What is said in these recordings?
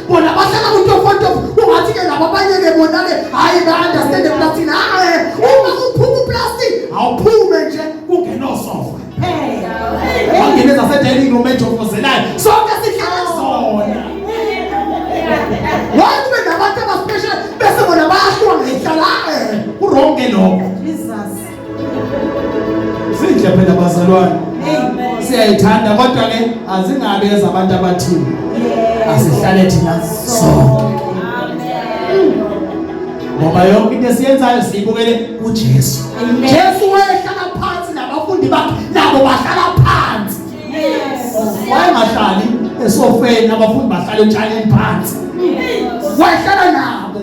bona bahlala kuTofoto ungathi ke labo abanye ke bona ke hayi ba understand eplastini uma uphuma uplastic awuphume nje kungenosofa bangeneza se-dining room ejofozelayo sonke sihlala zona wathi kube nabantu abaspecial bese bona bayahluka ngehlala kuronke lokho sinje phela bazalwane siyayithanda kodwa ke azingabe ezabantu abathini asihlale thina sonke ngoba yonke into esiyenzayo siyibukele kuJesu. Jesu wayehlala phansi nabafundi bakhe nabo bahlala phansi. Wayengahlali esofeni abafundi bahlala etshaneni phansi. Wayehlala nabo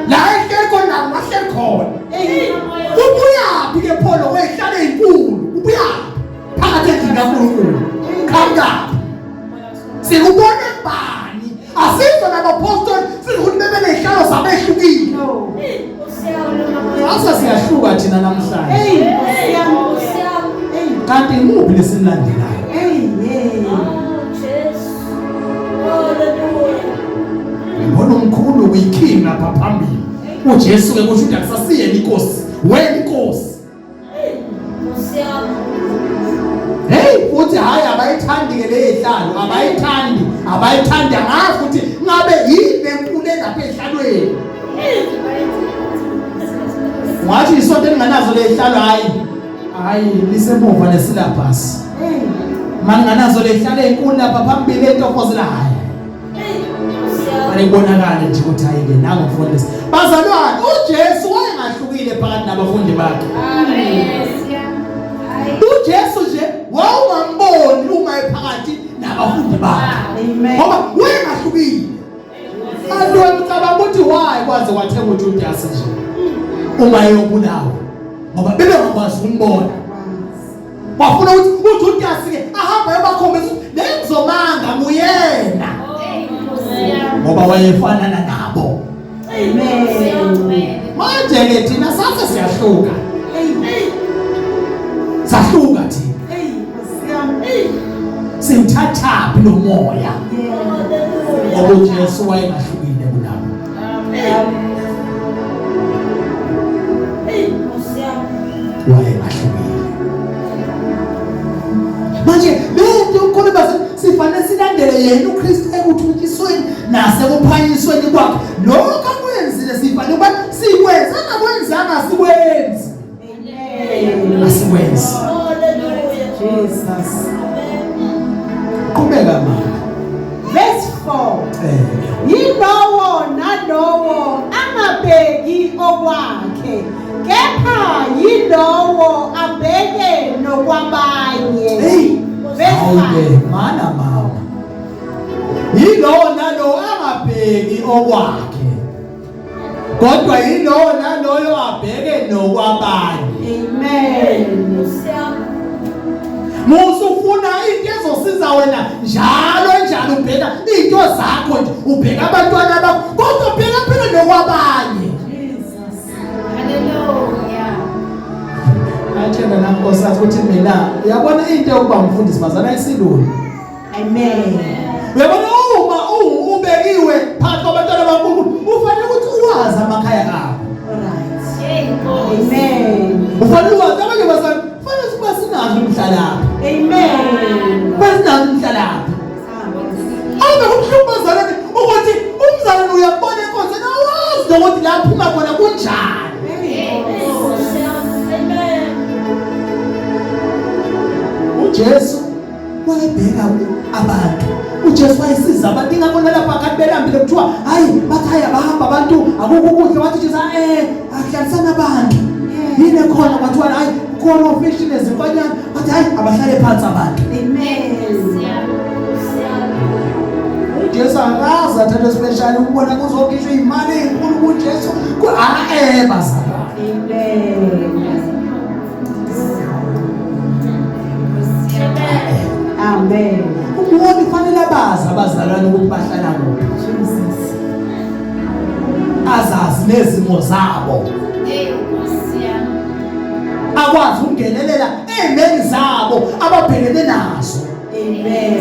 la ehleko nabo bahleli khona. Ubuyaphi ke Pholo wayehlala enkulu ubuyaphi phakathi endlini kaNkulunkulu khangaphi sikubona bani asizwe nabapostoli sizokuthi bebenehlalo zabehlukile asa siyahluka thina namhlanje kanti imuphi lesilandelayo ngibona umkhulu uyiking lapha phambili uJesu ke kusho ukuthi akusasiyeni inkosi wena inkosi uthi hayi abayithandi ke lehlalo abayithandi ngazi ukuthi ngabe yini enkulu lapha ehlalweni wathi isonto elinganazo lehlalo hayi lisemuva lesilabhasi manganazo lehlalo enkulu lapha phambili entofozela hayi ayibonakala nje ukuthi hayi ke nangu mfundisi bazalwane uJesu wayengahlukile phakathi nabafundi bakhe uJesu nje wawungamboni uma ephakathi nabafundi bakhe ngoba wayengahlukile abantu cabanga ukuthi why kwaze kwathenga uJudasi nje uma eyobulawa ngoba bebengakwazi ukumbona bafuna ukuthi uJudasi ke ahamba yobakhombisa lenzomanga nguyena ngoba wayefanana nabo. Amen. Manje ke thina sase siyahluka. Sahluka thina. Simthatha lo moya. Ngoba uJesu wayengahlukile kunabo. Wayengahlukile. Manje lento ukhona sifanele silandele yena uKristu ekuthunyisweni nasekuphanyisweni kwakhe lokho akwenzile sifanele ukuba sikwenza angakwenzanga sikwenzi. Amen. Asikwenzi. Jesus. Qhubeka mama. Verse 4. Yilowo nalowo angabheki okwakhe kepha yilowo abheke nokwabanye. Verse 5. Mana mama. Yilowo nalowo angabheki okwakhe kodwa yilowo nalowo abheke nokwabanye. Amen. Musufuna into ezosiza wena njalo ubheka into zakho nje ubheka abantwana bakho kodwa ubheka phela nokwabanye. Jesus. Hallelujah. Athena nankosi ukuthi mina uyabona into yokuba umfundisi bazana ayisilula. Amen. Uyabona uma ubekiwe phakathi kwabantwana baNkulunkulu ufanele ukuthi uwazi amakhaya abo. Right. Amen. Ufanele uwazi abanye bazana kufanele ukuba sinazi umhlalaphi. Amen. Basinazi umhlalaphi. Awube kuhlukumezana ukuthi umzalwane uyabona inkonzo nawazi ukuthi lapho uma khona kunjani. uJesu wayebheka abantu. uJesu wayesiza abantu ingakho lapha akathi belambile kuthiwa hayi bathaya bahamba abantu akukho ukudla wathi Jesu ahlalisana abantu yini khona bathiwa hayi khona ofishini ezikwanyana bathi hayi abahlale phansi abantu. Amen. uJesu akazi athathe special ukubona kuzokhishwa imali enkulu kuJesu bazalwane. Amen. Umuntu kufanele abazi abazalwane ukuthi bahlala kuphi. Jesus. Azazi nezimo zabo. Akwazi ukungenelela ezimeni zabo ababhekene nazo. Amen.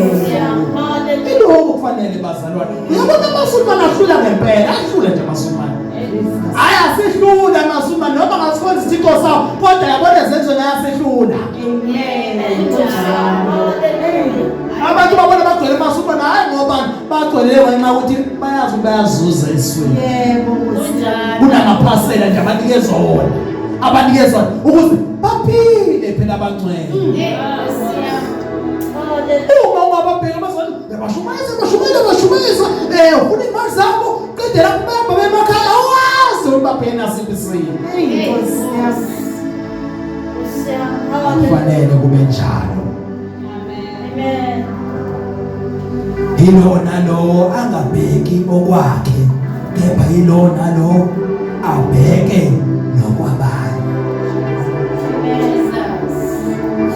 Lokho kufanele sibonele bazalwane. Uyabona amasumane ahlula ngempela, ahlula nje amasumane. Hayi asihlula amasumane noma ngasikhonza isithixo sawo, kodwa yabona zenzo naye asihlula. Amen. Abantu babona bagcwele amasumane hayi ngoba bagcwele ngenxa ukuthi bayazi bayazuza esweni. Yebo. Kunamaphasela nje abanikezwa wona. Abanikezwa ukuze baphile phela abangcwele. Uma ungababheka abazali bashumayeza ufuna imali zabo qedela kubamba bemakhaya awazi ubabheke nasiphi isimo. Kufanele kube njalo. Amen. Yilo nalo angabheki okwakhe kepha yilo nalo abheke nokwabanye.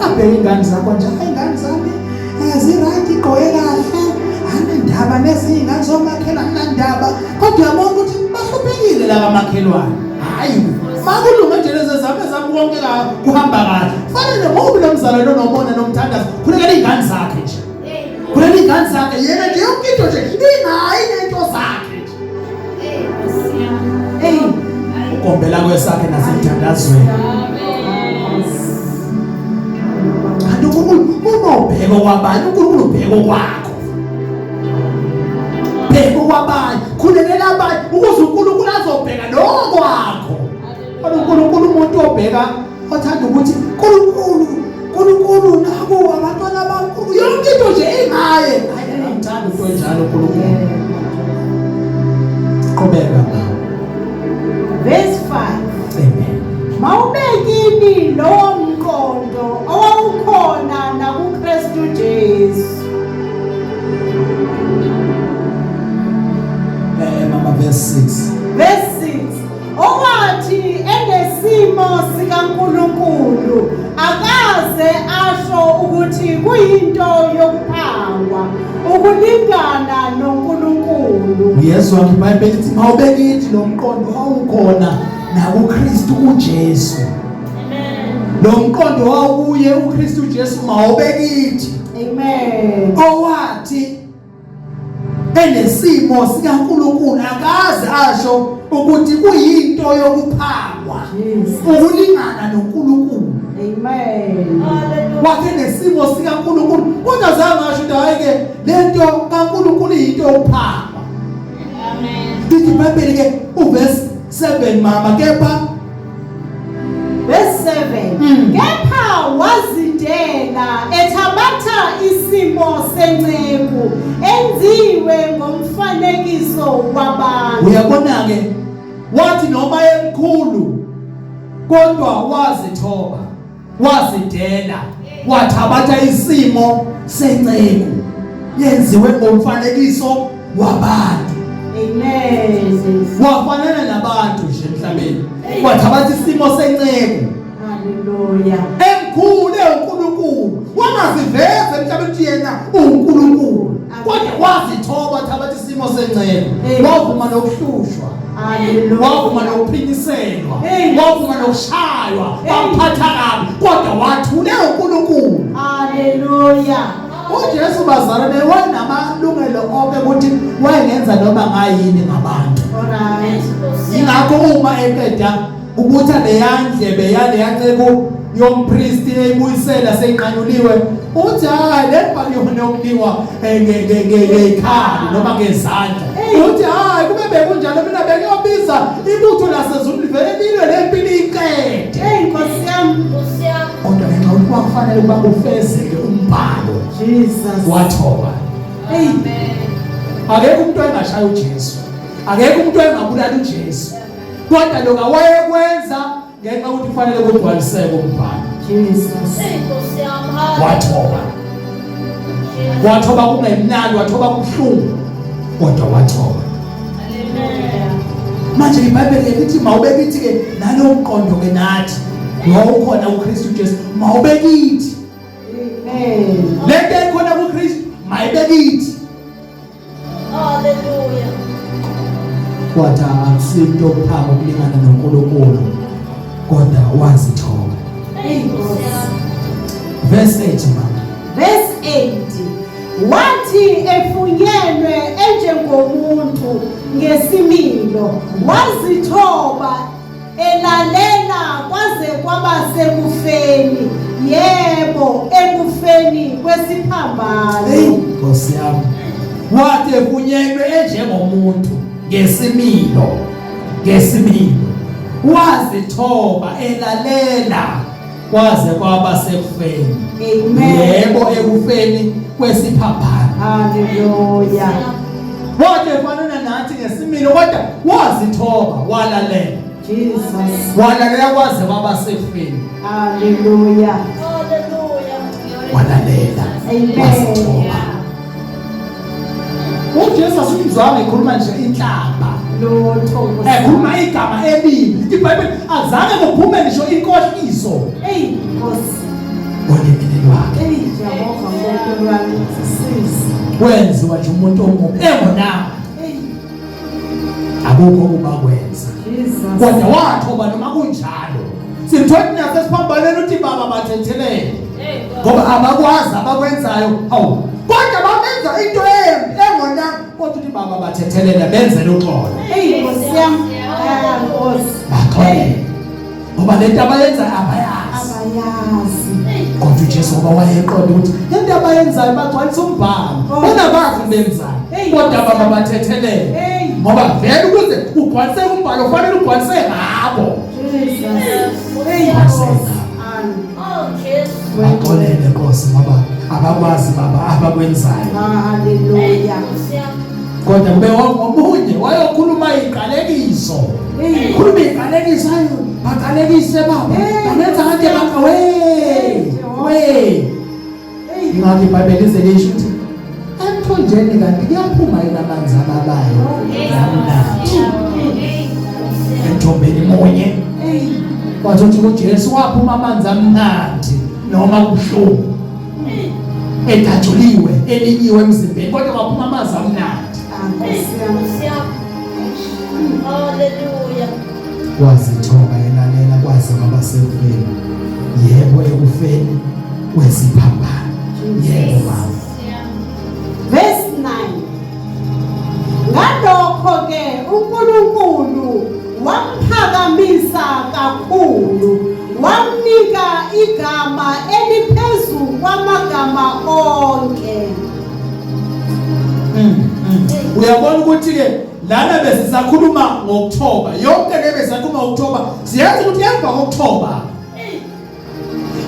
Abheke ingane zakho nje, ingane zami zirathi igqoke kahle, anandaba nezingane zomakhelwane anandaba, kodwa yabona ukuthi bahluphekile la kamakhelwane. Hayi makulunga nje lezi zami konke la kuhamba kahle. Fanele ngoba lo mzalwane nomona nomthandazo khulekela izingane zakhe nje. Khulekela izingane zakhe yena nje yonke into nje ingayi nento zakhe nje. Ukombela kwesakhe nasemthandazweni. Kanti uma ubheka kwabanye uNkulunkulu ubheka kwakho. Bheka kwabanye, khulekela abanye ukuze uNkulunkulu azobheka nokwakho. uNkulunkulu umuntu obheka othanda ukuthi uNkulunkulu naku abantwana bankulu yonke into nje ingaye. Hayi ngithanda into enjalo uNkulunkulu. Qhubeka. Verse 5. Amen. Mawubekini lowo mqondo owawukhona nakuKristu Jesu. Mama verse 6. Verse 6. Owathi enesimo sikaNkulunkulu akaze asho ukuthi kuyinto yokuphangwa ukulingana noNkulunkulu. Yezwa iBhayibheli lithi mawubekithi lo mqondo owawukhona nakuKristu uJesu. Amen. Lo mqondo wawuye uKristu Jesu mawubekithi. Amen. Owathi enesimo sikaNkulunkulu akaze asho ukuthi kuyinto yokuphangwa ukulingana noNkulunkulu. Amen. Wathi enesimo sikaNkulunkulu kodwa zangasho ukuthi hayike lento kaNkulunkulu into yokuphangwa. Amen. Dithi iBhayibheli ke uverse 7 mama kepha Verse 7. Kepha wazidela ethabatha isimo senceku enziwe ngomfanekiso wabantu. Uyabona ke wathi noma emkhulu kodwa wazithoba, wazidela, wathabatha isimo senceku yenziwe ngomfanekiso wabantu. Amen. Wafanana nabantu nje emhlabeni. Wathabatha isimo senceku. Hallelujah. Emkhulu uNkulunkulu. Wangaziveza emhlabeni ukuthi yena uNkulunkulu. Kodwa wazithoba wathabatha isimo senceku. Wavuma nokuhlushwa. Hallelujah. Wavuma nokuphindiselwa. Wavuma nokushaywa. Waphatha kabi kodwa wathule uNkulunkulu. Hallelujah. uJesu bazalwane wanamalungelo onke ukuthi wayengenza noma ngayini ngabantu. Alright. Ingakho uma eqeda ubutha leyandlebe yale yanceku yompristi eyibuyisela seyinqanyuliwe uthi hayi le mbali yona yokuliwa ngekhali noma ngezandla. Uthi hayi kube bekunjalo mina bengiyobiza ibutho lasezulu livele lilwe lempilo iqede. Nkosi yami. Kodwa ngenxa ukuthi kwakufanele ukuba ufezeke umbhalo Jesus. wathoba. Amen. Akekho umuntu engashaya uJesu. Akekho umuntu engabulala uJesu. Kodwa lokho wayekwenza ngenxa ukuthi kufanele kugcwaliseke umbhalo. Jesus. Wathoba. Wathoba kungemnandi, wathoba kubuhlungu. Kodwa wathoba. Manje iBhayibheli lithi mawubekithi ke nalo mqondo ke nathi wawukhona uKristu Jesu mawubekithi. Amen. Lento ekhona kuKristu mayibekithi. Hallelujah. Kodwa akusinto yokuphanga ukulingana noNkulunkulu kodwa wazithoba. Verse 8 mama. Verse 8. Wathi efunyenwe Jesu ngesimilo wazithoba elalela kwaze kwaba sekufeni, yebo ekufeni kwesiphambano. Nkosi yami, wathi efunyenwe enjengomuntu ngesimilo wazithoba elalela kwaze kwaba sekufeni. Amen. Yebo ekufeni kwesiphambano. Hallelujah. Wathi efanana nathi ngesimilo kodwa wazithoba walalela. Jesus. Walalela kwaze kwaba sekufeni. Hallelujah. Walalela. Amen. Wazithoba. uJesu asimzwanga ekhuluma nje inhlamba. Lord, ekhuluma igama elibi. iBhayibheli azange kuphume ngisho inkohliso. Nkosi. Olimini lwakhe. Jehova Nkulunkulu wami sisi. Wenziwa nje umuntu omubi engonanga. Akukho kubakwenza. Jesus. Kodwa wathoba noma kunjalo. Sithothi nasesiphambaneni uthi baba bathethelele. Ngoba abakwazi abakwenzayo. Awu. Kodwa bamenza into embi engonanga. Kodwa uthi baba bathethelele benzele uxolo. Nkosi yami. Nkosi. Baxole. Ngoba lento abayenza abayazi. Kodwa uJesu ngoba wayeqonda ukuthi lento abayenzayo bagcwalisa umbhalo. Bona bazi benzayo. Kodwa baba bathethelele. Ngoba vele ukuze ugcwalise umbhalo kufanele ugcwalise ngabo. Baxolele Nkosi ngoba abakwazi baba abakwenzayo. Hallelujah. Kodwa kube ngomunye wayokhuluma iqalekiso. Khuluma iqalekiso ayo baqalekise baba. Banenza kanje baka we. Ingathi iBhayibheli izelisho ukuthi emthonjeni kanti kuyaphuma inamanzi ababayo. Yamnathi. Emthombeni munye. Kwathi uJesu waphuma amanzi amnandi noma kubuhlungu. Edajuliwe, elinyiwe emzimbeni kodwa kwaphuma amanzi amnandi. Hallelujah. Wazithoba elalela kwaze kwaba sekufeni. Yebo ekufeni kwesiphambano. Yebo baba. Verse 9. Ngalokho ke uNkulunkulu wamphakamisa kakhulu, wamnika igama eliphezulu kwamagama onke. Uyabona ukuthi ke lana besisakhuluma ngokuthoba. Yonke le besakhuluma ngokuthoba. Siyazi ukuthi emva kokuthoba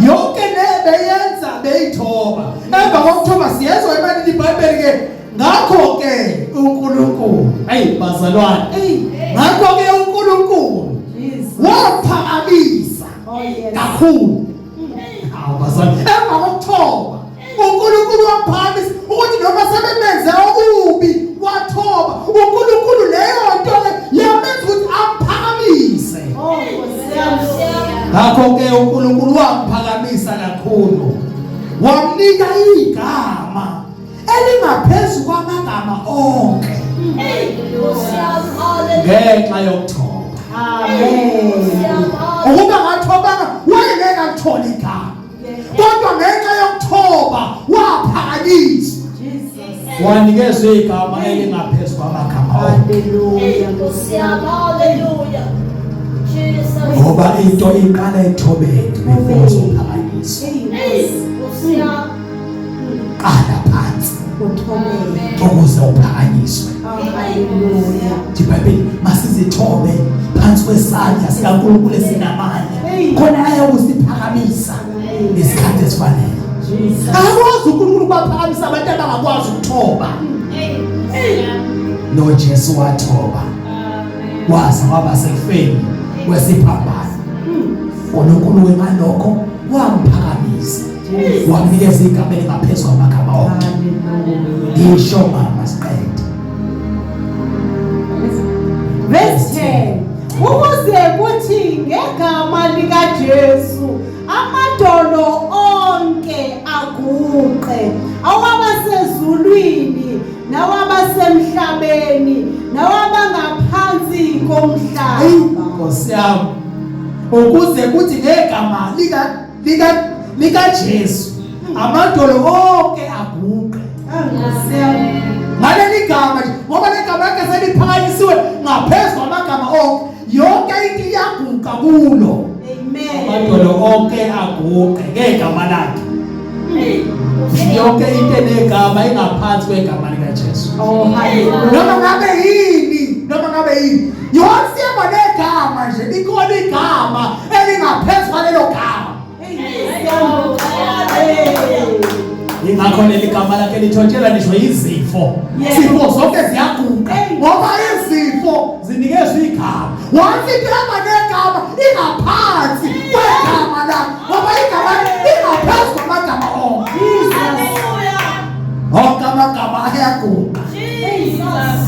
yonke le beyenza beyithoba. Emva kokuthoba siyezwa imali iBhayibheli ke ngakho ke uNkulunkulu. Hey bazalwane. Ngakho ke uNkulunkulu waphakamisa kakhulu. Hawu bazalwane. Emva kokuthoba uNkulunkulu waphakamisa ukuthi noma sebemenze okubi wathoba. uNkulunkulu leyo nto yamenza ukuthi amphakamise. Ngakho ke uNkulunkulu wamphakamisa kakhulu. Wamnika igama elingaphezulu kwamagama onke. Ngenxa yokuthoba. Ukuba ngathobanga wayengeke athole igama. Kodwa ngenxa yokuthoba waphakanyiswa. Wanikezwe igama elingaphezulu kwamagama onke. Ngoba into iqala ethobeni before uzophakanyiswa. Qala phansi ukuze uphakanyiswe. iBhayibheli masizithobe phansi kwesandla sikaNkulunkulu esinamandla khona ayokusiphakamisa ngesikhathi esifanele. Akwazi uNkulunkulu ukuphakamisa abantu abangakwazi ukuthoba. noJesu wathoba waze waba sekufeni kwesiphambano. uNkulunkulu ngalokho wamphakamisa wamnikeza igama elingaphezulu kwamagama onke. Ngisho mama siqede. Verse 10. Ukuze kuthi ngegama likaJesu amadolo onke aguqe, awabasezulwini nawabasemhlabeni nawabangaphansi komhlaba. Nkosi yami, ukuze kuthi ngegama likaJesu amadolo onke aguqe. Ngaleli gama ngoba legama lakhe aguqe ngegama lakhe. Yonke into enegama ingaphansi kwegama likaJesu. Oh hallelujah. Noma ngabe yini yosiyeba negama nje likhona igama elingaphezu kwalelo gama. Ingakho leli gama lakhe lithontshela ngisho izifo. Izifo zonke ziyaguqa ngoba izifo zinikezwe igama. Once igama negama ingaphansi kwegama lakhe ngoba igama ingaphezu kwamagama onke. Onke amagama ayaguqa.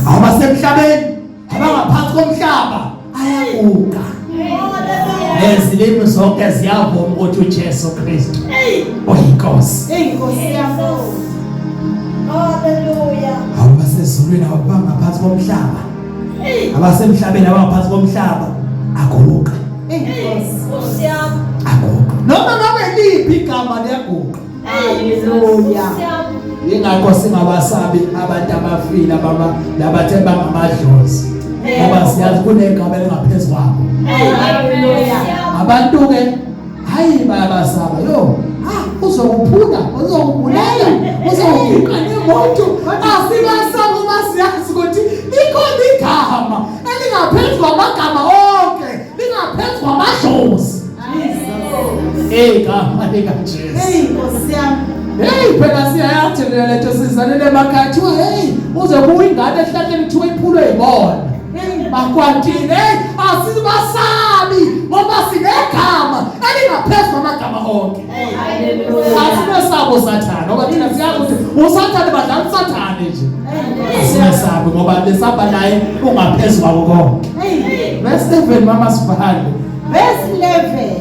Abasemhlabeni abangaphansi komhlaba ayaguqa. Ezilimi zonke ziyavuma ukuthi uJesu Kristu uyinkosi. Inkosi yami. Hallelujah. Abasezulwini abangaphansi komhlaba, abasemhlabeni abangaphansi komhlaba aguqa. Inkosi yami. Aguqa. Noma ngabe liphi igama liyaguqa. Hallelujah. Ingakho singabasabi abantu abafile labathe bangamadlozi. Ngoba siyazi kunegama elingaphezu kwabo. Hallelujah. Abantu ke hayi bayabasaba uzokuphula uzokubulala uzokugiqa nemoto asibasaba uma siyazi ukuthi likhona igama elingaphezu kwamagama onke lingaphezu kwamadlozi. Igama likaJesu. Inkosi yami. Phela siyayathi letho sizalele emakhaya kuthiwa uzokuba ingane ehlahleni kuthiwa iphulwe yibona. Bakwantini asibasabi ngoba sinegama elingaphezu kwamagama onke. Asinesabo Sathane ngoba thina siyazi ukuthi uSathane badlala uSathane nje. Asinesabi ngoba lesaba naye ungaphezu kwako konke. Verse 7 mama sifahane. Verse 11.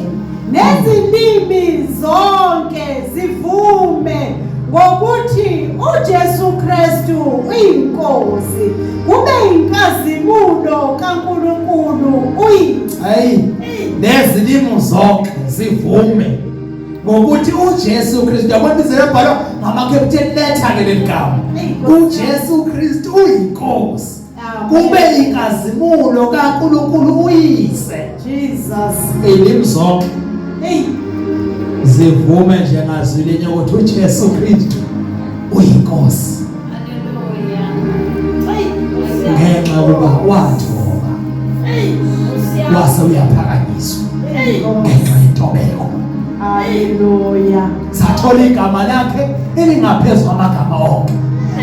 Nezilimi zonke zivume ngokuthi uJesu Kristu uyinkosi. Kube inkazimulo kaNkulunkulu nezilimi zonke zivume ngokuthi uJesu Kristu yabona izebhalo ngama-capital letter ke leligama. uJesu Kristu uyinkosi. Kube inkazimulo kaNkulunkulu uyise. Jesus. Izilimi zonke zivume njengazwi linye ukuthi uJesu Kristu uyinkosi. Ngenxa yokuba wathoba wase uyaphakanyiswa ngenxa yentobeko. Hallelujah. Sathola igama lakhe elingaphezu kwamagama onke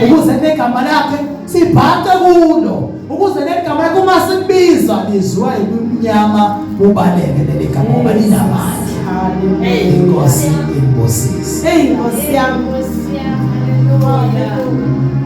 ukuze negama lakhe sibhaqe kulo, ukuze negama lakhe uma sibiza liziwa yimnyama ubaleke leli gama ngoba linamandla. Inkosi imbusisi. Inkosi yami. Hallelujah.